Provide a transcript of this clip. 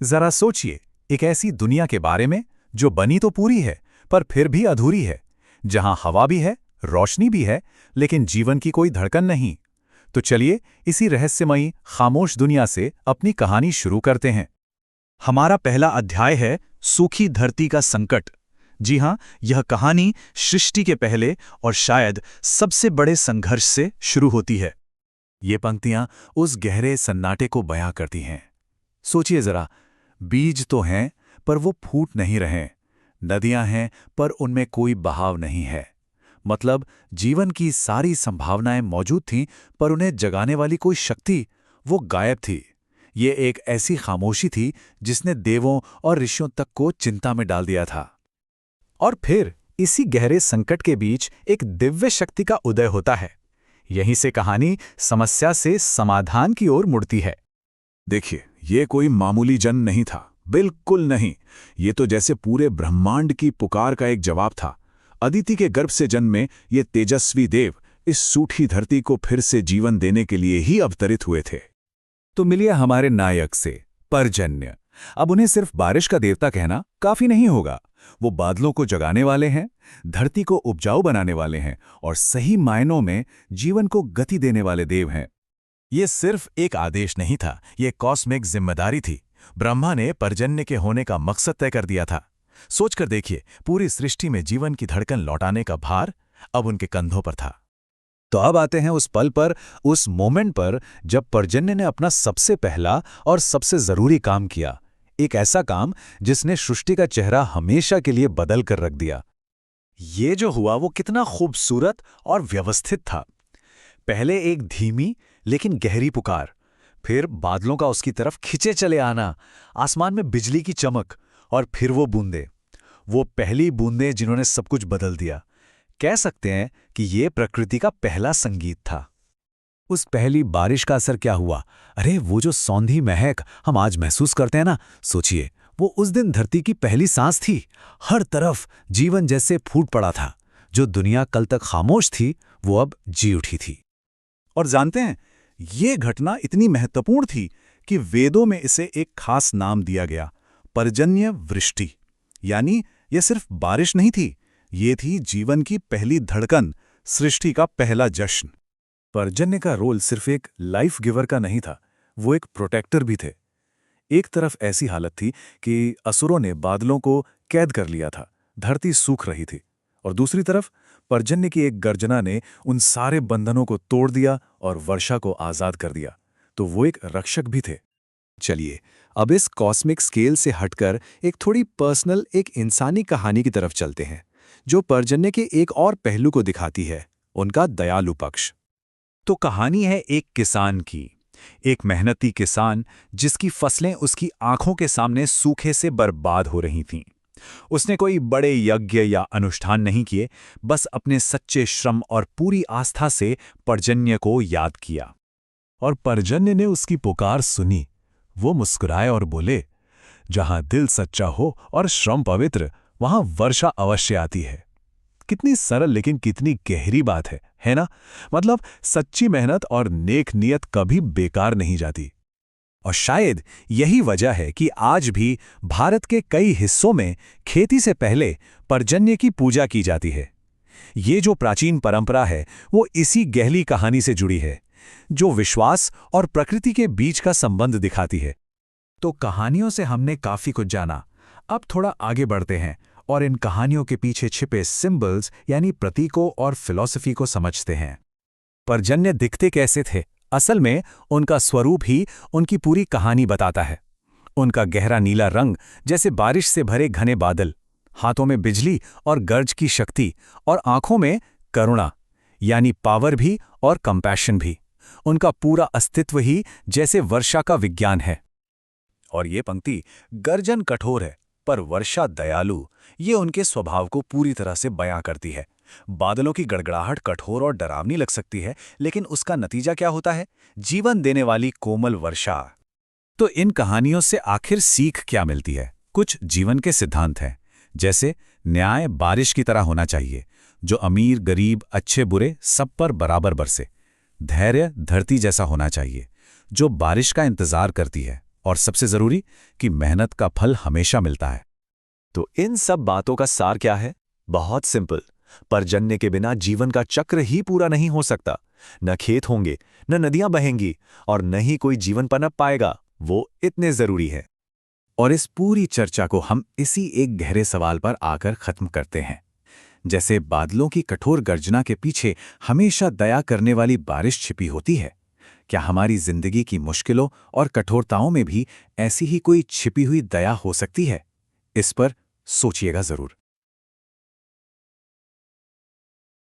जरा सोचिए, एक ऐसी दुनिया के बारे में जो बनी तो पूरी है पर फिर भी अधूरी है, जहां हवा भी है, रोशनी भी है, लेकिन जीवन की कोई धड़कन नहीं। तो चलिए इसी रहस्यमयी खामोश दुनिया से अपनी कहानी शुरू करते हैं। हमारा पहला अध्याय है सूखी धरती का संकट। जी हां, यह कहानी सृष्टि के पहले और शायद सबसे बड़े संघर्ष से शुरू होती है। ये पंक्तियां उस गहरे सन्नाटे को बयां करती हैं। सोचिए जरा, बीज तो हैं पर वो फूट नहीं रहे, नदियां हैं पर उनमें कोई बहाव नहीं है। मतलब जीवन की सारी संभावनाएं मौजूद थीं पर उन्हें जगाने वाली कोई शक्ति वो गायब थी। ये एक ऐसी खामोशी थी जिसने देवों और ऋषियों तक को चिंता में डाल दिया था। और फिर इसी गहरे संकट के बीच एक दिव्य शक्ति का उदय होता है। यहीं से कहानी समस्या से समाधान की ओर मुड़ती है। देखिए, ये कोई मामूली जन्म नहीं था, बिल्कुल नहीं। ये तो जैसे पूरे ब्रह्मांड की पुकार का एक जवाब था। अदिति के गर्भ से जन्मे ये तेजस्वी देव इस सूखी धरती को फिर से जीवन देने के लिए ही अवतरित हुए थे। तो मिलिए हमारे नायक से, पर्जन्य। अब उन्हें सिर्फ बारिश का देवता कहना काफी नहीं होगा। वो बादलों को जगाने वाले हैं, धरती को उपजाऊ बनाने वाले हैं और सही मायनों में जीवन को गति देने वाले देव हैं। ये सिर्फ एक आदेश नहीं था, ये कॉस्मिक जिम्मेदारी थी। ब्रह्मा ने पर्जन्य के होने का मकसद तय कर दिया था। सोचकर देखिए, पूरी सृष्टि में जीवन की धड़कन लौटाने का भार अब उनके कंधों पर था। तो अब आते हैं उस पल पर, उस मोमेंट पर जब पर्जन्य ने अपना सबसे पहला और सबसे जरूरी काम किया। एक ऐसा काम जिसने सृष्टि का चेहरा हमेशा के लिए बदल कर रख दिया। ये जो हुआ वो कितना खूबसूरत और व्यवस्थित था। पहले एक धीमी लेकिन गहरी पुकार, फिर बादलों का उसकी तरफ खिंचे चले आना, आसमान में बिजली की चमक, और फिर वो बूंदें, वो पहली बूंदें जिन्होंने सब कुछ बदल दिया। कह सकते हैं कि ये प्रकृति का पहला संगीत था। उस पहली बारिश का असर क्या हुआ? अरे वो जो सौंधी महक हम आज महसूस करते हैं ना, सोचिए, वो उस दिन धरती की पहली सांस थी। हर तरफ जीवन जैसे फूट पड़ा था। जो दुनिया कल तक खामोश थी वो अब जी उठी थी। और जानते हैं, ये घटना इतनी महत्वपूर्ण थी कि वेदों में इसे एक खास नाम दिया गया, पर्जन्य वृष्टि। यानी यह सिर्फ बारिश नहीं थी, ये थी जीवन की पहली धड़कन, सृष्टि का पहला जश्न। पर्जन्य का रोल सिर्फ एक लाइफ गिवर का नहीं था, वो एक प्रोटेक्टर भी थे। एक तरफ ऐसी हालत थी कि असुरों ने बादलों को कैद कर लिया था, धरती सूख रही थी, और दूसरी तरफ पर्जन्य की एक गर्जना ने उन सारे बंधनों को तोड़ दिया और वर्षा को आजाद कर दिया। तो वो एक रक्षक भी थे। चलिए अब इस कॉस्मिक स्केल से हटकर एक थोड़ी पर्सनल, एक इंसानी कहानी की तरफ चलते हैं, जो पर्जन्य के एक और पहलू को दिखाती है, उनका दयालु पक्ष। तो कहानी है एक किसान की, एक मेहनती किसान जिसकी फसलें उसकी आंखों के सामने सूखे से बर्बाद हो रही थीं। उसने कोई बड़े यज्ञ या अनुष्ठान नहीं किए, बस अपने सच्चे श्रम और पूरी आस्था से पर्जन्य को याद किया। और पर्जन्य ने उसकी पुकार सुनी। वो मुस्कुराए और बोले, जहां दिल सच्चा हो और श्रम पवित्र, वहां वर्षा अवश्य आती है। कितनी सरल लेकिन कितनी गहरी बात है ना? मतलब सच्ची मेहनत और नेक नियत कभी बेकार नहीं जाती। और शायद यही वजह है कि आज भी भारत के कई हिस्सों में खेती से पहले पर्जन्य की पूजा की जाती है। ये जो प्राचीन परंपरा है वो इसी गहरी कहानी से जुड़ी है, जो विश्वास और प्रकृति के बीच का संबंध दिखाती है। तो कहानियों से हमने काफी कुछ जाना। अब थोड़ा आगे बढ़ते हैं और इन कहानियों के पीछे छिपे सिंबल्स यानी प्रतीकों और फिलॉसफी को समझते हैं। पर्जन्य दिखते कैसे थे? असल में उनका स्वरूप ही उनकी पूरी कहानी बताता है। उनका गहरा नीला रंग जैसे बारिश से भरे घने बादल, हाथों में बिजली और गर्ज की शक्ति, और आंखों में करुणा यानी पावर भी और कंपैशन भी। उनका पूरा अस्तित्व ही जैसे वर्षा का विज्ञान है। और ये पंक्ति, गर्जन कठोर है पर वर्षा दयालु, ये उनके स्वभाव को पूरी तरह से बयां करती है। बादलों की गड़गड़ाहट कठोर और डरावनी लग सकती है, लेकिन उसका नतीजा क्या होता है? जीवन देने वाली कोमल वर्षा। तो इन कहानियों से आखिर सीख क्या मिलती है? कुछ जीवन के सिद्धांत हैं, जैसे न्याय बारिश की तरह होना चाहिए, जो अमीर गरीब अच्छे बुरे सब पर बराबर बरसे। धैर्य धरती जैसा होना चाहिए, जो बारिश का इंतजार करती है और सबसे जरूरी कि मेहनत का फल हमेशा मिलता है। तो इन सब बातों का सार क्या है? बहुत सिंपल। पर्जन्य के बिना जीवन का चक्र ही पूरा नहीं हो सकता। न खेत होंगे, न नदियां बहेंगी और न ही कोई जीवन पनप पाएगा। वो इतने जरूरी है। और इस पूरी चर्चा को हम इसी एक गहरे सवाल पर आकर खत्म करते हैं। जैसे बादलों की कठोर गर्जना के पीछे हमेशा दया करने वाली बारिश छिपी होती है, क्या हमारी जिंदगी की मुश्किलों और कठोरताओं में भी ऐसी ही कोई छिपी हुई दया हो सकती है? इस पर सोचिएगा जरूर।